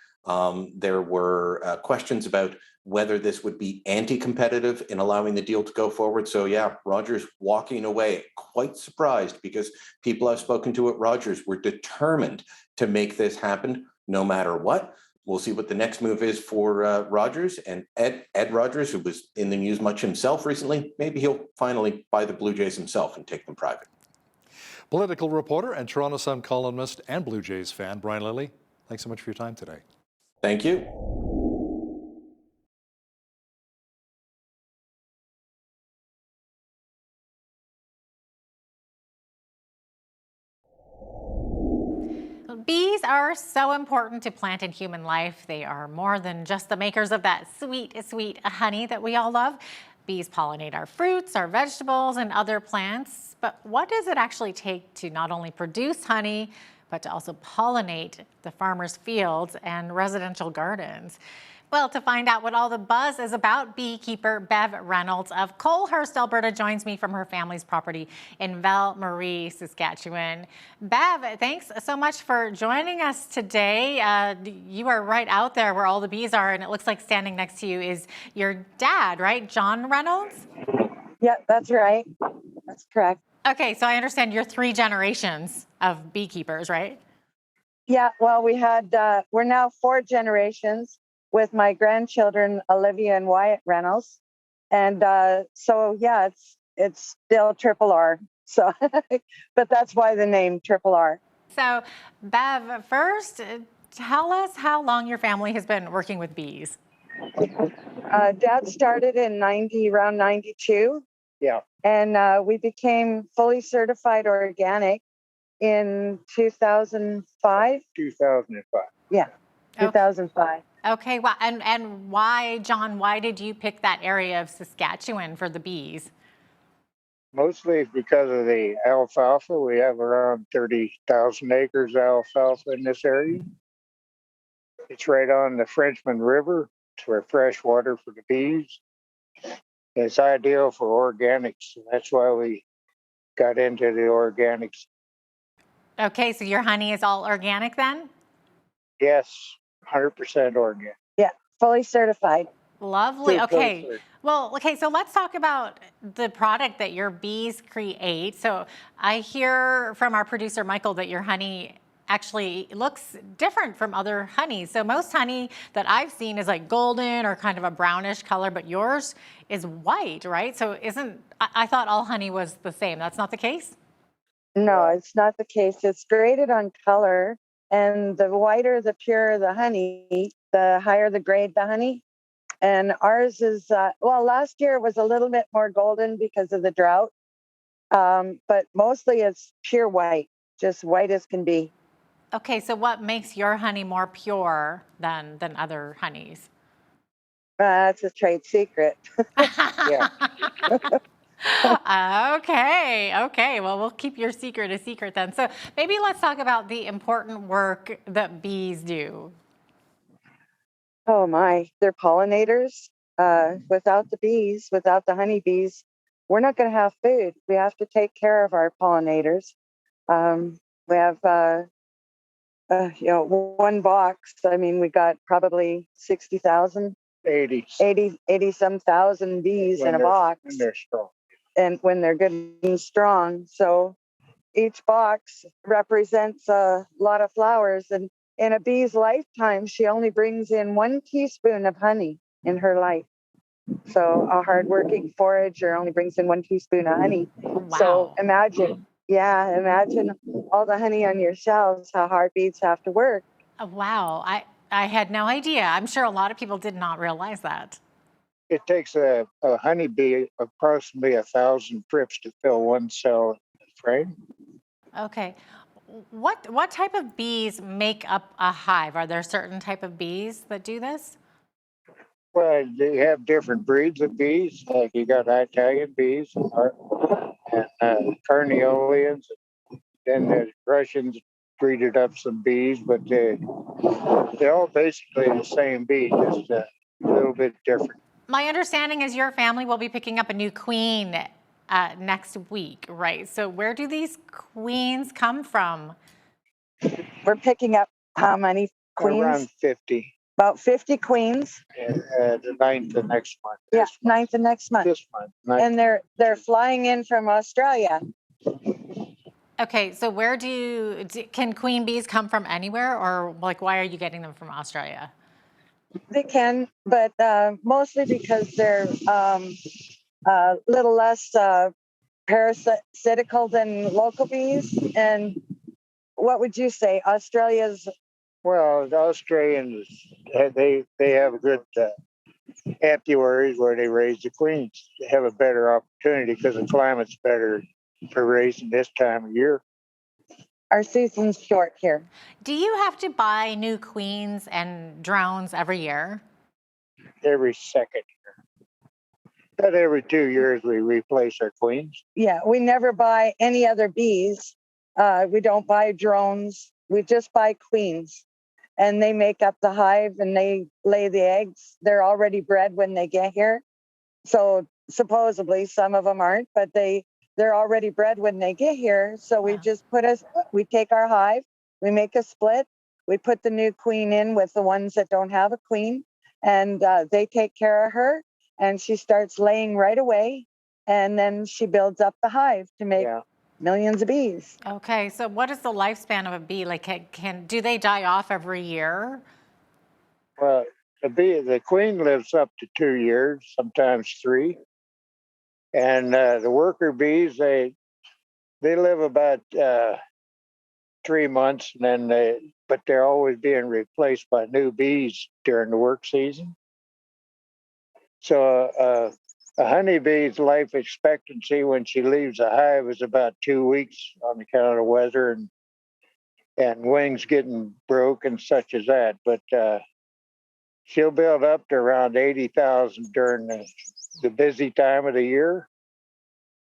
There were questions about whether this would be anti-competitive in allowing the deal to go forward. So yeah, Rogers walking away, quite surprised because people I've spoken to at Rogers were determined to make this happen no matter what. We'll see what the next move is for Rogers and Ed Rogers, who was in the news much himself recently. Maybe he'll finally buy the Blue Jays himself and take them private. Political reporter and Toronto Sun columnist and Blue Jays fan, Brian Lilly, thanks so much for your time today. Thank you. Bees are so important to plant and human life. They are more than just the makers of that sweet, sweet honey that we all love. Bees pollinate our fruits, our vegetables, and other plants. But what does it actually take to not only produce honey, but to also pollinate the farmers' fields and residential gardens? Well, to find out what all the buzz is about, beekeeper Bev Reynolds of Colehurst, Alberta, joins me from her family's property in Val Marie, Saskatchewan. Bev, thanks so much for joining us today. You are right out there where all the bees are, and it looks like standing next to you is your dad, right? John Reynolds? Yeah, that's right. That's correct. Okay, so I understand you're 3 generations of beekeepers, right? Yeah, well, we're now 4 generations with my grandchildren, Olivia and Wyatt Reynolds. And so, yeah, it's still Triple R. So, but that's why the name Triple R. So, Bev, first, tell us how long your family has been working with bees. Dad started in around 92. Yeah. And we became fully certified organic in 2005. 2005. Yeah, 2005. Okay, well, and why, John, why did you pick that area of Saskatchewan for the bees? Mostly because of the alfalfa. We have around 30,000 acres of alfalfa in this area. It's right on the Frenchman River. It's for fresh water for the bees. It's ideal for organics. That's why we got into the organics. Okay, so your honey is all organic then? Yes, 100% organic. Yeah, fully certified. Lovely. Fully Okay. certified. Well, okay, so let's talk about the product that your bees create. So I hear from our producer, Michael, that your honey actually looks different from other honey. So most honey that I've seen is like golden or kind of a brownish color, but yours is white, right? So I thought all honey was the same. That's not the case? No, it's not the case. It's graded on color, and the whiter, the purer the honey, the higher the grade the honey. And ours is, well, last year it was a little bit more golden because of the drought, but mostly it's pure white, just white as can be. Okay, so what makes your honey more pure than other honeys? That's a trade secret. Yeah. Okay. Well, we'll keep your secret a secret then. So maybe let's talk about the important work that bees do. Oh my, they're pollinators. Without the bees, without the honeybees, we're not going to have food. We have to take care of our pollinators. We have, one box. I mean, we got probably 60,000, 80 some thousand bees in a box. When they're strong. And when they're good and strong. So each box represents a lot of flowers. And in a bee's lifetime, she only brings in 1 teaspoon of honey in her life. So a hardworking forager only brings in 1 teaspoon of honey. Wow. So imagine all the honey on your shelves, how hard bees have to work. Wow. I had no idea. I'm sure a lot of people did not realize that. It takes a honeybee approximately 1,000 trips to fill 1 cell in the frame. Okay. What type of bees make up a hive? Are there certain type of bees that do this? Well, they have different breeds of bees. Like you got Italian bees and Carnioleans. Then the Russians breeded up some bees, but they're all basically the same bee, just a little bit different. My understanding is your family will be picking up a new queen next week, right? So where do these queens come from? We're picking up how many queens? Around 50. About 50 queens. The 9th of next month. Yeah, 9th of next month. This month. And they're flying in from Australia. Okay, so can queen bees come from anywhere, or like why are you getting them from Australia? They can, but mostly because they're a little less parasitical than local bees. And what would you say? Australia's? Well, the Australians, they have a good apiaries where they raise the queens. They have a better opportunity because the climate's better for raising this time of year. Our season's short here. Do you have to buy new queens and drones every year? Every second year. About every 2 years we replace our queens. Yeah, we never buy any other bees. We don't buy drones. We just buy queens. And they make up the hive and they lay the eggs. They're already bred when they get here. So supposedly some of them aren't, but they're already bred when they get here. So we just we take our hive, we make a split, we put the new queen in with the ones that don't have a queen, and they take care of her, and she starts laying right away, and then she builds up the hive to make millions of bees. Okay, so what is the lifespan of a bee? Like, do they die off every year? Well, the queen lives up to 2 years, sometimes 3. And the worker bees, they live about 3 months, and then but they're always being replaced by new bees during the work season. So A honeybee's life expectancy when she leaves a hive is about 2 weeks on account of weather and wings getting broke and such as that. But she'll build up to around 80,000 during the busy time of the year.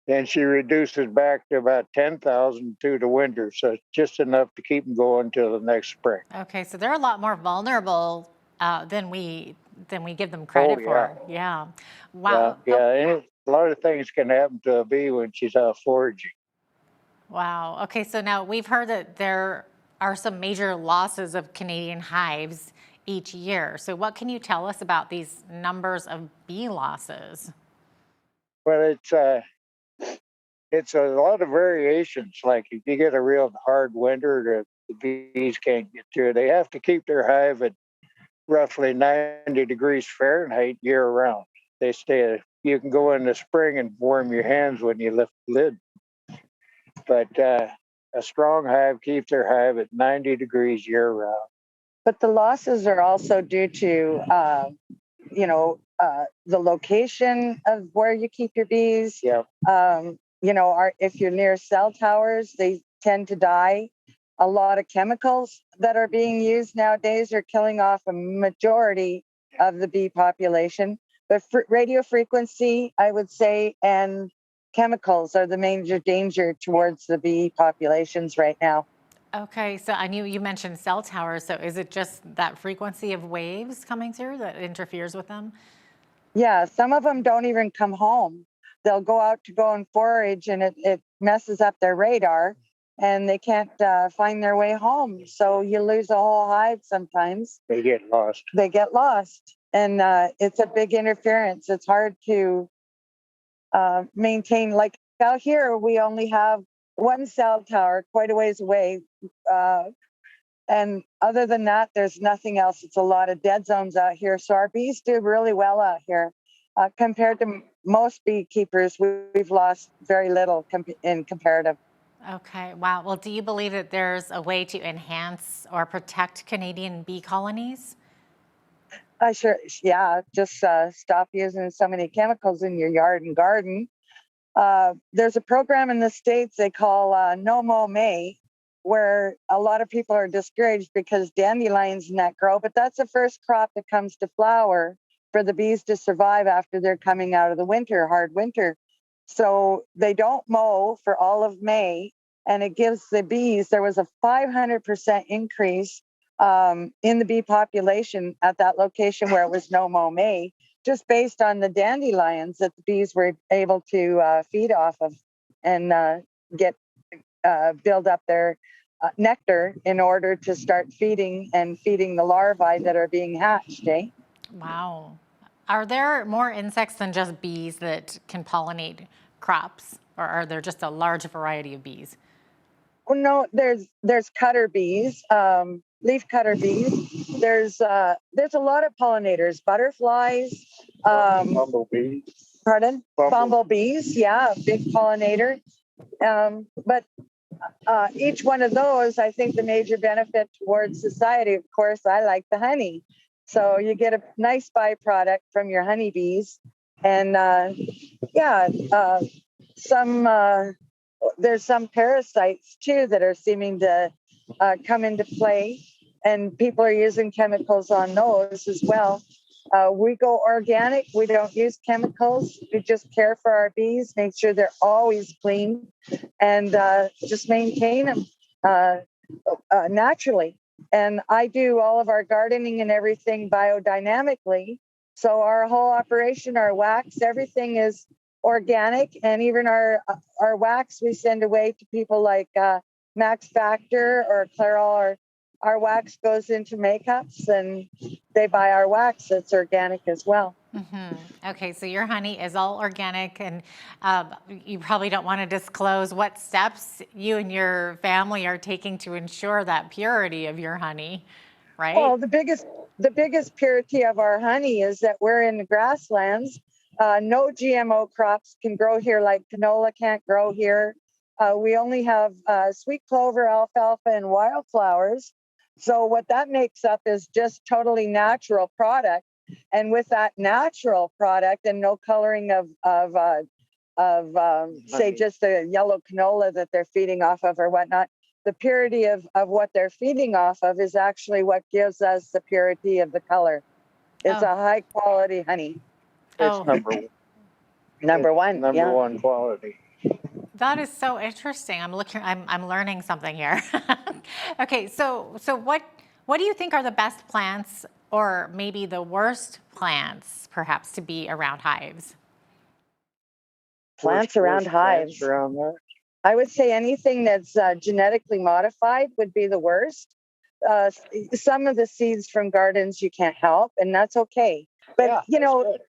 Then she reduces back to about 10,000 through the winter. So it's just enough to keep them going till the next spring. Okay, so they're a lot more vulnerable than we give them credit for. Yeah. Wow. Yeah. And a lot of things can happen to a bee when she's out foraging. Wow. Okay, so now we've heard that there are some major losses of Canadian hives each year. So what can you tell us about these numbers of bee losses? Well, it's a lot of variations. Like if you get a real hard winter, the bees can't get through. They have to keep their hive at roughly 90 degrees Fahrenheit year round. They stay. You can go in the spring and warm your hands when you lift the lid. But a strong hive keeps their hive at 90 degrees year round. But the losses are also due to, the location of where you keep your bees. Yeah. If you're near cell towers, they tend to die. A lot of chemicals that are being used nowadays are killing off a majority of the bee population. But radio frequency, I would say, and chemicals are the major danger towards the bee populations right now. Okay, so I knew you mentioned cell towers. So is it just that frequency of waves coming through that interferes with them? Yeah, some of them don't even come home. They'll go out to go and forage, and it messes up their radar, and they can't find their way home. So you lose a whole hive sometimes. They get lost. They get lost, and it's a big interference. It's hard to maintain. Like out here, we only have one cell tower quite a ways away. And other than that, there's nothing else. It's a lot of dead zones out here. So our bees do really well out here. Compared to most beekeepers, we've lost very little in comparative. Okay, wow. Well, do you believe that there's a way to enhance or protect Canadian bee colonies? Sure. Yeah, just stop using so many chemicals in your yard and garden. There's a program in the States they call No Mow May, where a lot of people are discouraged because dandelions and that grow, but that's the first crop that comes to flower for the bees to survive after they're coming out of the winter, hard winter. So they don't mow for all of May, and it gives the bees, there was a 500% increase in the bee population at that location where it was No Mow May, just based on the dandelions that the bees were able to feed off of and build up their nectar in order to start feeding the larvae that are being hatched. Wow. Are there more insects than just bees that can pollinate crops, or are there just a large variety of bees? Well, no, there's cutter bees, leaf cutter bees. There's a lot of pollinators, butterflies, bumblebees. Pardon? Bumblebees, yeah, big pollinator. But each one of those, I think the major benefit towards society, of course, I like the honey. So you get a nice byproduct from your honeybees. And there's some parasites too that are seeming to come into play. And people are using chemicals on those as well. We go organic. We don't use chemicals. We just care for our bees, make sure they're always clean, and just maintain them naturally. And I do all of our gardening and everything biodynamically. So our whole operation, our wax, everything is organic. And even our wax we send away to people like Max Factor or Clairol. Our wax goes into makeups and they buy our wax that's organic as well. Mm-hmm. Okay, so your honey is all organic, and you probably don't want to disclose what steps you and your family are taking to ensure that purity of your honey, right? Well, the biggest purity of our honey is that we're in the grasslands. No GMO crops can grow here, like canola can't grow here. We only have sweet clover, alfalfa, and wildflowers. So what that makes up is just totally natural product. And with that natural product and no coloring of say just the yellow canola that they're feeding off of or whatnot, the purity of what they're feeding off of is actually what gives us the purity of the color. It's a high quality honey. It's number one. Number one. Number one quality. That is so interesting. I'm learning something here. Okay, so what do you think are the best plants, or maybe the worst plants, perhaps, to be around hives? Plants around hives. Around that. I would say anything that's genetically modified would be the worst. Some of the seeds from gardens you can't help, and that's okay. But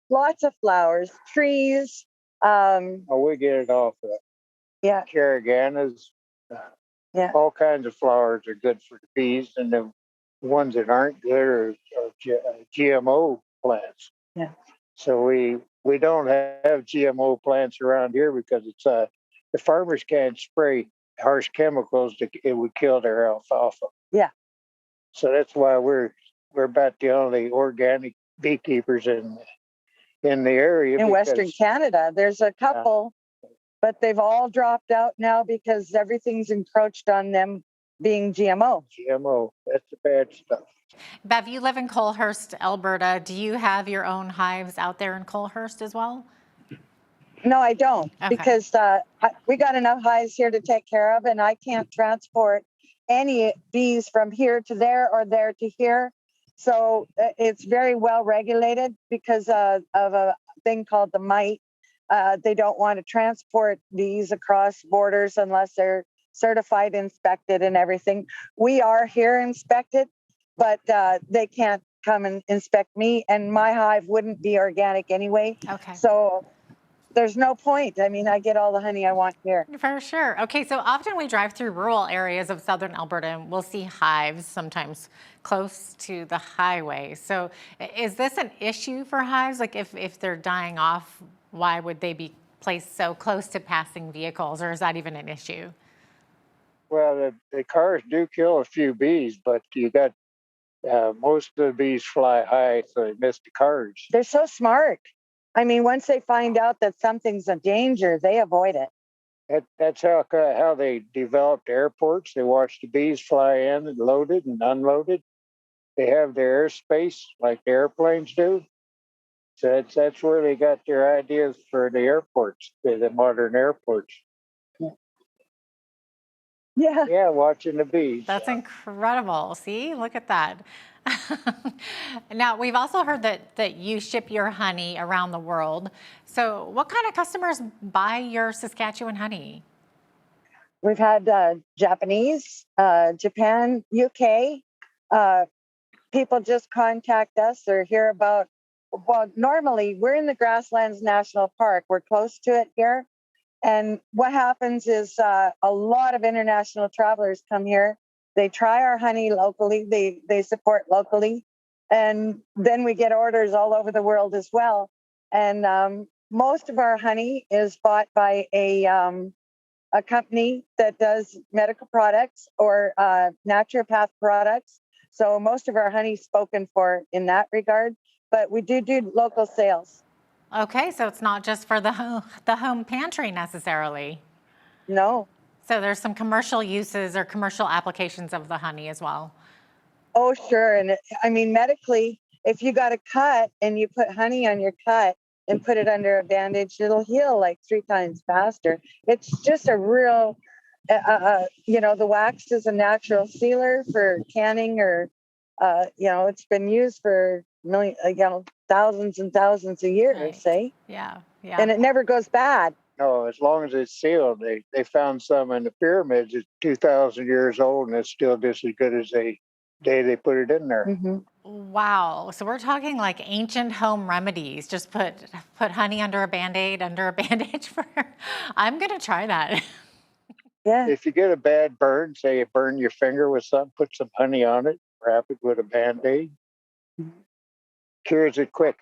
lots of flowers, trees. We get it off of Carriganas. All kinds of flowers are good for the bees, and the ones that aren't good are GMO plants. Yeah. So we don't have GMO plants around here because it's the farmers can't spray harsh chemicals it would kill their alfalfa. Yeah. So that's why we're about the only organic beekeepers in the area. In Western Canada, there's a couple, but they've all dropped out now because everything's encroached on them being GMO. GMO, that's the bad stuff. Bev, you live in Colehurst, Alberta. Do you have your own hives out there in Colehurst as well? No, I don't, because we got enough hives here to take care of, and I can't transport any bees from here to there or there to here. So it's very well regulated because of a thing called the mite. They don't want to transport bees across borders unless they're certified, inspected, and everything. We are here inspected, but they can't come and inspect me, and my hive wouldn't be organic anyway. Okay. So there's no point. I mean, I get all the honey I want here. For sure. Okay, so often we drive through rural areas of southern Alberta and we'll see hives sometimes close to the highway. So is this an issue for hives? Like if they're dying off, why would they be placed so close to passing vehicles, or is that even an issue? Well, the cars do kill a few bees, but you got most of the bees fly high, so they miss the cars. They're so smart. I mean, once they find out that something's a danger, they avoid it. That's how they developed airports. They watch the bees fly in and loaded and unloaded. They have their airspace like the airplanes do. So that's where they got their ideas for the airports, the modern airports. Yeah, watching the bees. That's incredible. See, look at that. Now, we've also heard that you ship your honey around the world. So what kind of customers buy your Saskatchewan honey? We've had Japanese, Japan, UK. People just contact us or hear about, well, normally we're in the Grasslands National Park. We're close to it here. And what happens is a lot of international travelers come here. They try our honey locally. They support locally. And then we get orders all over the world as well. And most of our honey is bought by a company that does medical products or naturopath products. So most of our honey is spoken for in that regard. But we do local sales. Okay, so it's not just for the home pantry necessarily. No. So there's some commercial uses or commercial applications of the honey as well. Oh, sure. And I mean, medically, if you got a cut and you put honey on your cut and put it under a bandage, it'll heal like 3 times faster. It's just a real, the wax is a natural sealer for canning or, it's been used for thousands and thousands of years, Right. say. Yeah. And it never goes bad. No, as long as it's sealed. They found some in the pyramids that's 2,000 years old, and it's still just as good as the day they put it in there. Mm-hmm. Wow. So we're talking like ancient home remedies. Just put honey under a Band-Aid, under a bandage. I'm going to try that. Yeah. If you get a bad burn, say you burn your finger with something, put some honey on it, wrap it with a Band-Aid. Cures it quick.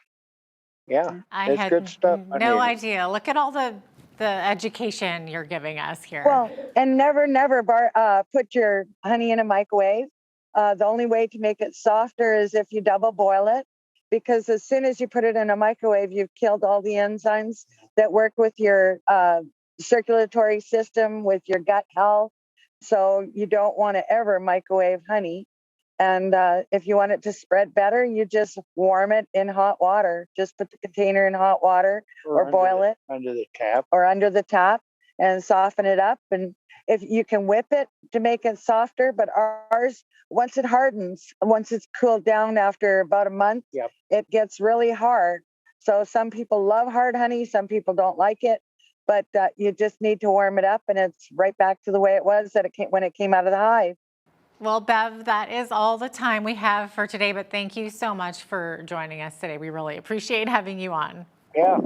Yeah, I it's had good stuff. no idea. Look at all the education you're giving us here. Well, and never put your honey in a microwave. The only way to make it softer is if you double boil it, because as soon as you put it in a microwave, you've killed all the enzymes that work with your circulatory system, with your gut health. So you don't want to ever microwave honey. And if you want it to spread better, you just warm it in hot water. Just put the container in hot water or boil it under the tap. Or under the tap and soften it up. And if you can whip it to make it softer, but ours, once it hardens, once it's cooled down after about a month, it gets really hard. So some people love hard honey, some people don't like it, but you just need to warm it up and it's right back to the way it was that when it came out of the hive. Well, Bev, that is all the time we have for today, but thank you so much for joining us today. We really appreciate having you on. Yeah.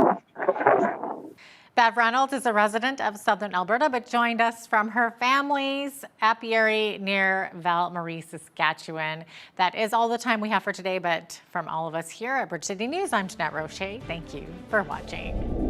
Bev Reynolds is a resident of Southern Alberta, but joined us from her family's apiary near Val Marie, Saskatchewan. That is all the time we have for today, but from all of us here at Bridge City News, I'm Jeanette Roche. Thank you for watching.